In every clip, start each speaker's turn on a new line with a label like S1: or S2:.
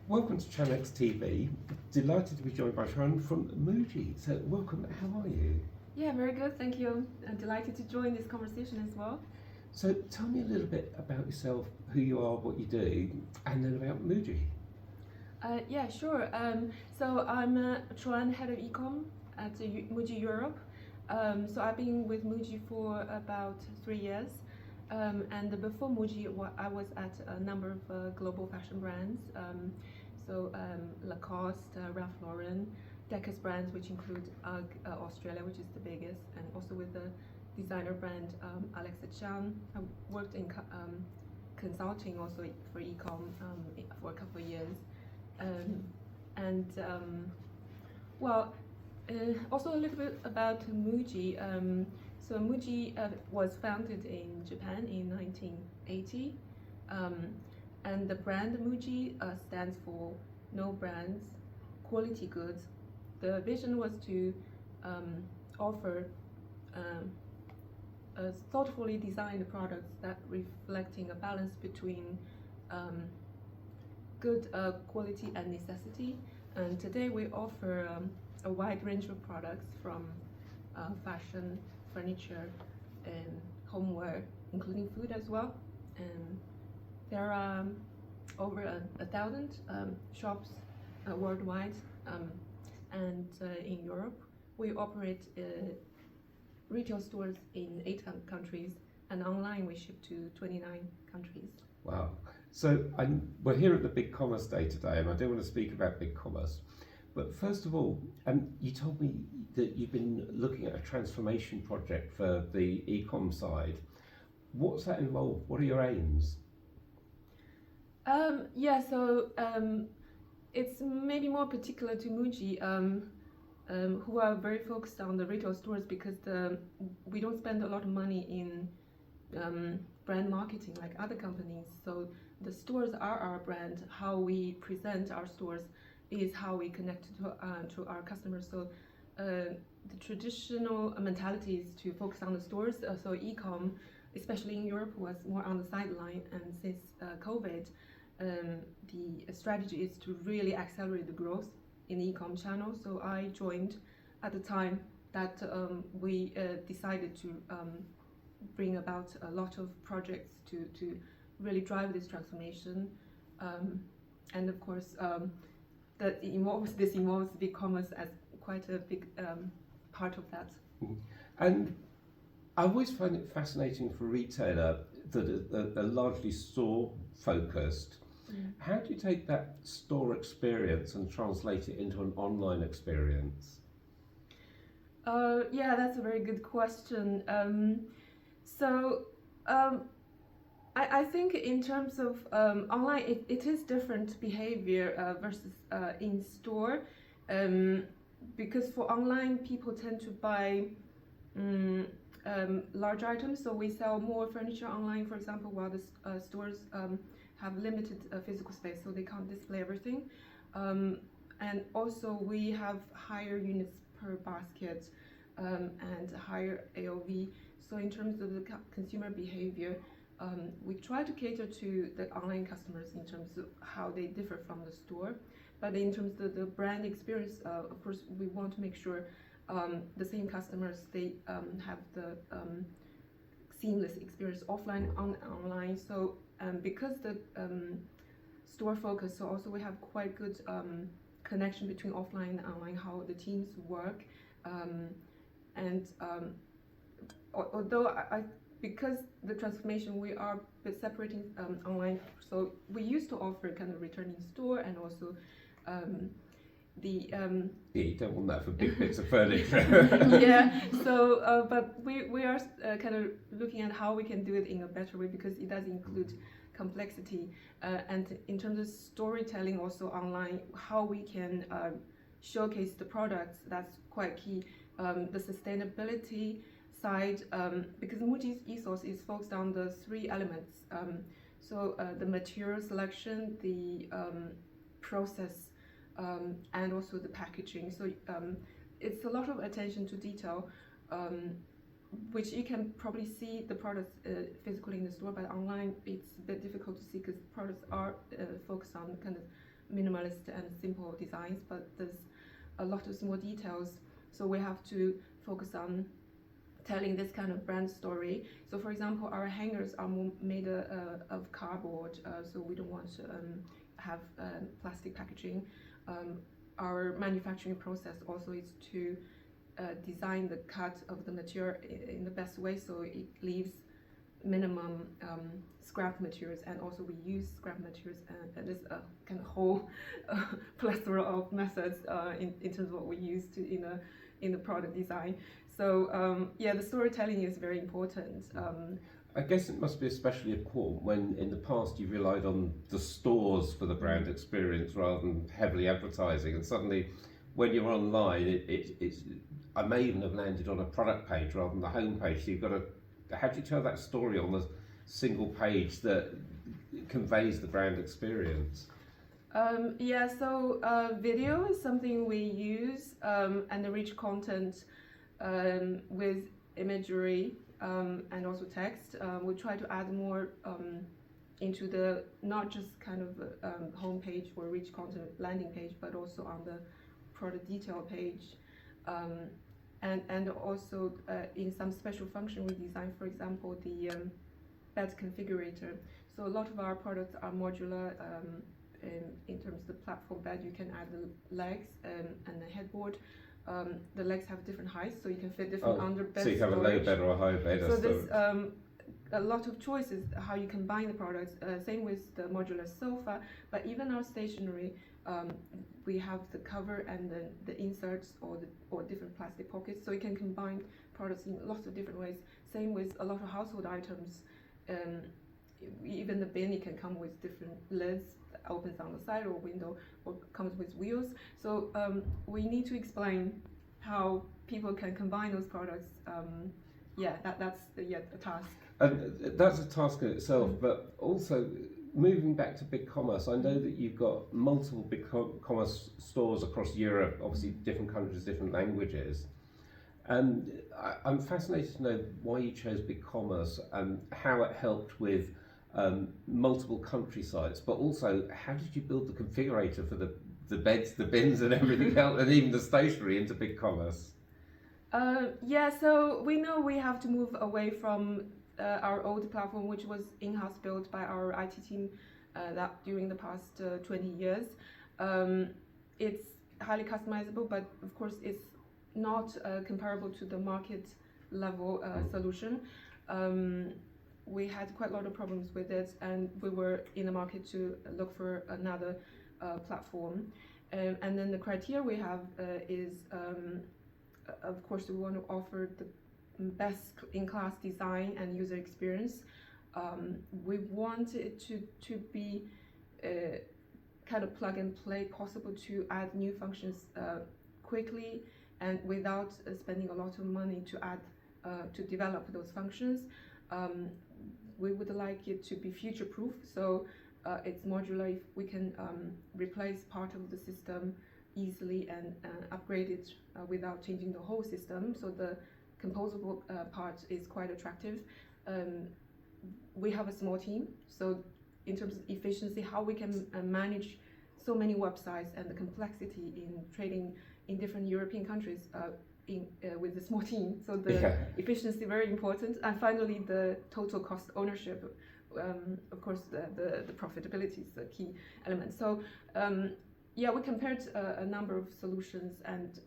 S1: Welcome to Chaun TV. Delighted to be joined by Chaun from MUJI. So welcome, how are you?
S2: Yeah, very good, thank you. I'm delighted to join this conversation as well.
S1: So tell me a little bit about yourself, who you are, what you do, and then about MUJI.
S2: Yeah, sure. So I'm Chuan, head of ecom at MUJI Europe. So I've been with MUJI for about 3 years. And before MUJI, I was at a number of global fashion brands. Lacoste, Ralph Lauren, Decca's brands, which include UGG Australia, which is the biggest, and also with the designer brand Alexa Chaun. I worked in consulting also for ecom for a couple of years. Also a little bit about MUJI. So MUJI was founded in Japan in 1980, and the brand MUJI stands for No Brands, Quality Goods. The vision was to offer thoughtfully designed products that reflecting a balance between good quality and necessity. And today we offer a wide range of products from fashion, furniture, and homeware, including food as well. And there are over 1,000 shops worldwide, and in Europe we operate retail stores in 8 countries, and online we ship to 29 countries.
S1: Wow. So we're here at the BigCommerce Day today, and I do want to speak about BigCommerce. But first of all, you told me that you've been looking at a transformation project for the ecom side. What's that involved? What are your aims?
S2: It's maybe more particular to MUJI, who are very focused on the retail stores, because we don't spend a lot of money in brand marketing like other companies. So the stores are our brand. How we present our stores is how we connect to our customers. So the traditional mentality is to focus on the stores. So ecom, especially in Europe, was more on the sideline. And since COVID, the strategy is to really accelerate the growth in the ecom channel. So I joined at the time that we decided to bring about a lot of projects to really drive this transformation. And of course, this involves BigCommerce as quite a big part of that.
S1: And I always find it fascinating for a retailer that are largely store focused. How do you take that store experience and translate it into an online experience?
S2: Yeah, that's a very good question. I think in terms of online, it is different behavior versus in store, because for online people tend to buy large items. So we sell more furniture online, for example, while the stores have limited physical space, so they can't display everything. And also we have higher units per basket and higher AOV. So in terms of the consumer behavior, we try to cater to the online customers in terms of how they differ from the store. But in terms of the brand experience, of course, we want to make sure the same customers, they have the seamless experience offline online. So because the store focus, so also we have quite good connection between offline and online, how the teams work. Although because the transformation, we are separating online. So we used to offer kind of returning store, and also
S1: You don't want that for big bits of furniture.
S2: Yeah. So but we are kind of looking at how we can do it in a better way, because it does include complexity, and in terms of storytelling also online, how we can showcase the products, that's quite key. The sustainability side, because MUJI's ethos is focused on the 3 elements. The material selection, the process, and also the packaging. So it's a lot of attention to detail, which you can probably see the products physically in the store, but online it's a bit difficult to see, because products are focused on kind of minimalist and simple designs, but there's a lot of small details. So we have to focus on telling this kind of brand story. So for example, our hangers are made of cardboard, so we don't want to have plastic packaging. Our manufacturing process also is to design the cut of the material in the best way, so it leaves minimum scrap materials, and also we use scrap materials, and there's a kind of whole plethora of methods in terms of what we use to in the product design. So yeah, the storytelling is very important.
S1: I guess it must be especially important when in the past you relied on the stores for the brand experience rather than heavily advertising, and suddenly when you're online, I may even have landed on a product page rather than the home page. So you've got to, how do you tell that story on the single page that conveys the brand experience?
S2: Yeah, so video is something we use, and the rich content with imagery and also text. We try to add more into the, not just kind of home page or rich content landing page, but also on the product detail page. And also in some special function we design, for example, the bed configurator. So a lot of our products are modular in terms of the platform bed. You can add the legs and the headboard. The legs have different heights, so you can fit different under bed.
S1: So you have a low bed or a high bed.
S2: So there's a lot of choices how you combine the products. Same with the modular sofa, but even our stationery, we have the cover and the inserts or different plastic pockets, so you can combine products in lots of different ways. Same with a lot of household items. Even the bin, it can come with different lids, opens on the side or window, or comes with wheels. So we need to explain how people can combine those products. Yeah, that's the task.
S1: And that's a task in itself, but also moving back to BigCommerce, I know that you've got multiple BigCommerce stores across Europe, obviously different countries, different languages. And I'm fascinated to know why you chose BigCommerce and how it helped with multiple country sites, but also how did you build the configurator for the beds, the bins and everything else, and even the stationery into BigCommerce?
S2: Yeah, so we know we have to move away from our old platform, which was in-house built by our IT team that during the past 20 years. It's highly customizable, but of course it's not comparable to the market level solution. We had quite a lot of problems with it, and we were in the market to look for another platform. And then the criteria we have is, of course, we want to offer the best in-class design and user experience. We want it to be kind of plug and play, possible to add new functions quickly and without spending a lot of money to add to develop those functions. We would like it to be future-proof, so it's modular. If we can replace part of the system easily and upgrade it without changing the whole system, so the composable part is quite attractive. We have a small team, so in terms of efficiency, how we can manage so many websites and the complexity in trading in different European countries with a small team. So the efficiency very important, and finally the total cost ownership. Of course, the profitability is the key element. So yeah, we compared a number of solutions, and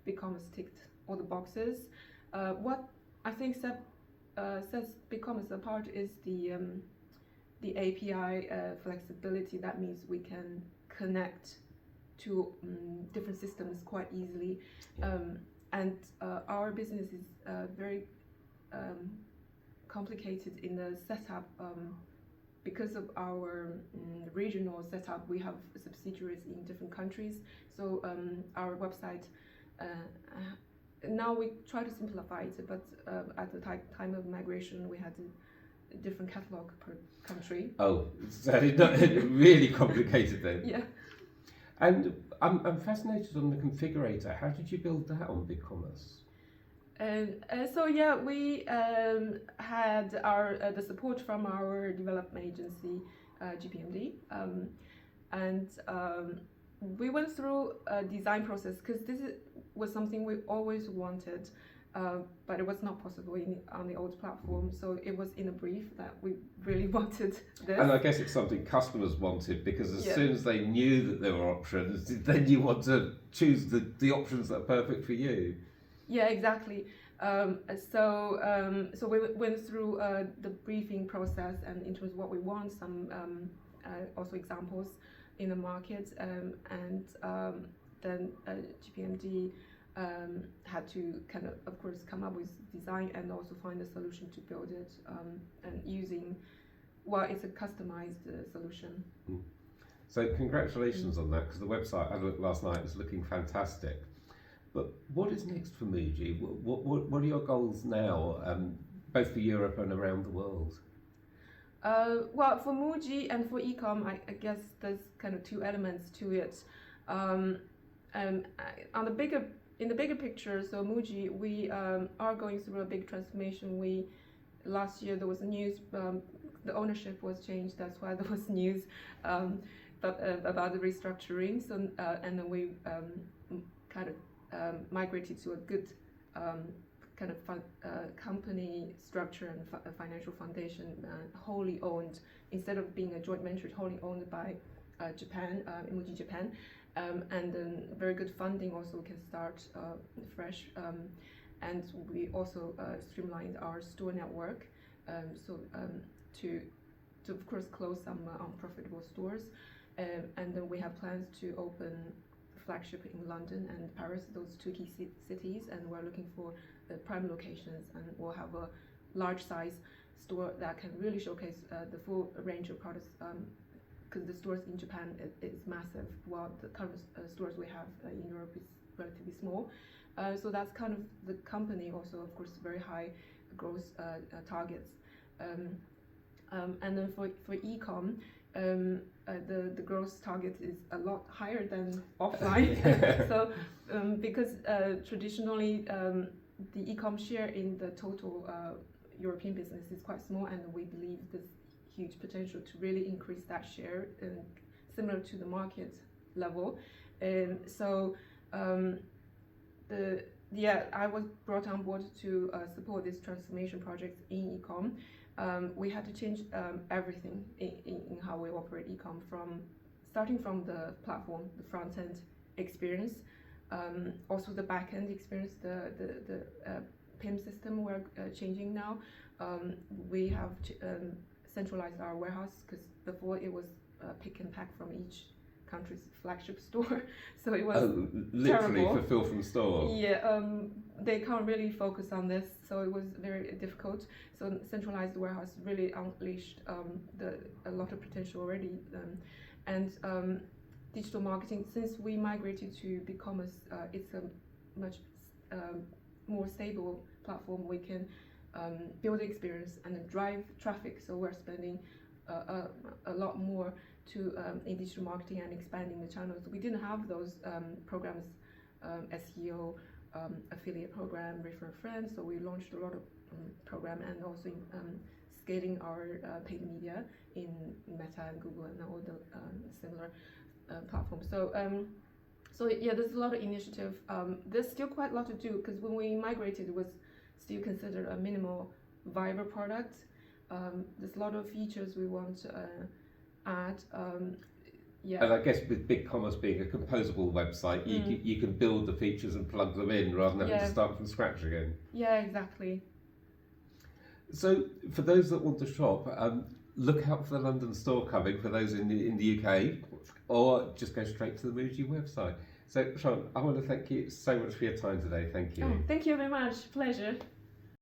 S2: BigCommerce ticked all the boxes. What I think sets BigCommerce apart is the API flexibility. That means we can connect to different systems quite easily, and our business is very complicated in the setup. Because of our regional setup, we have subsidiaries in different countries, so our website, now we try to simplify it, but at the time of migration we had a different catalog per country.
S1: Oh, so it's really complicated then.
S2: Yeah.
S1: And I'm fascinated on the configurator. How did you build that on BigCommerce?
S2: So yeah, we had the support from our development agency, GPMD, and we went through a design process because was something we always wanted, but it was not possible on the old platform. So it was in a brief that we really wanted this.
S1: And I guess it's something customers wanted, because as
S2: Yeah.
S1: soon as they knew that there were options, then you want to choose the options that are perfect for you.
S2: Yeah, exactly. So we went through the briefing process, and in terms of what we want, some also examples in the market, and then GPMD had to kind of course, come up with design and also find a solution to build it, and using, well, it's a customized solution.
S1: So congratulations on that, because the website I looked last night is looking fantastic. But what is next for MUJI? What are your goals now, both for Europe and around the world?
S2: Well, for MUJI and for ecom, I guess there's kind of two elements to it. In the bigger picture, so MUJI, we are going through a big transformation. Last year there was news, the ownership was changed. That's why there was news about the restructuring. So and then we kind of migrated to a good kind of company structure and financial foundation, wholly owned, instead of being a joint venture, wholly owned by Japan, MUJI Japan, and then very good funding also can start fresh, and we also streamlined our store network, to of course close some unprofitable stores, and then we have plans to open flagship in London and Paris, those two key cities, and we're looking for prime locations, and we'll have a large size store that can really showcase the full range of products, because the stores in Japan is massive, while the current stores we have in Europe is relatively small. So that's kind of the company also, of course, very high growth targets. And then for ecom, the growth target is a lot higher than offline. So because traditionally the ecom share in the total European business is quite small, and we believe there's huge potential to really increase that share, similar to the market level. So I was brought on board to support this transformation project in ecom. We had to change everything in how we operate ecom, starting from the platform, the front end experience, also the back end experience, the PIM system we're changing now. We have centralized our warehouse, because before it was pick and pack from each country's flagship store, so it was
S1: literally
S2: terrible.
S1: fulfill from store.
S2: Yeah, they can't really focus on this, so it was very difficult. So centralized warehouse really unleashed a lot of potential already, and digital marketing. Since we migrated to BigCommerce, it's a much more stable platform. We can build experience and drive traffic. So we're spending a lot more in digital marketing and expanding the channels. We didn't have those programs, SEO, affiliate program, refer a friend. So we launched a lot of program, and also scaling our paid media in Meta and Google and all the similar platforms. So yeah, there's a lot of initiative. There's still quite a lot to do, because when we migrated, it was still considered a minimal viable product. There's a lot of features we want to add. Yeah.
S1: And I guess with BigCommerce being a composable website, you can build the features and plug them in rather than having to start from scratch again.
S2: Yeah, exactly.
S1: So for those that want to shop, look out for the London store coming for those in the UK, or just go straight to the MUJI website. So Chaun, I want to thank you so much for your time today. Thank you.
S2: Oh, thank you very much. Pleasure.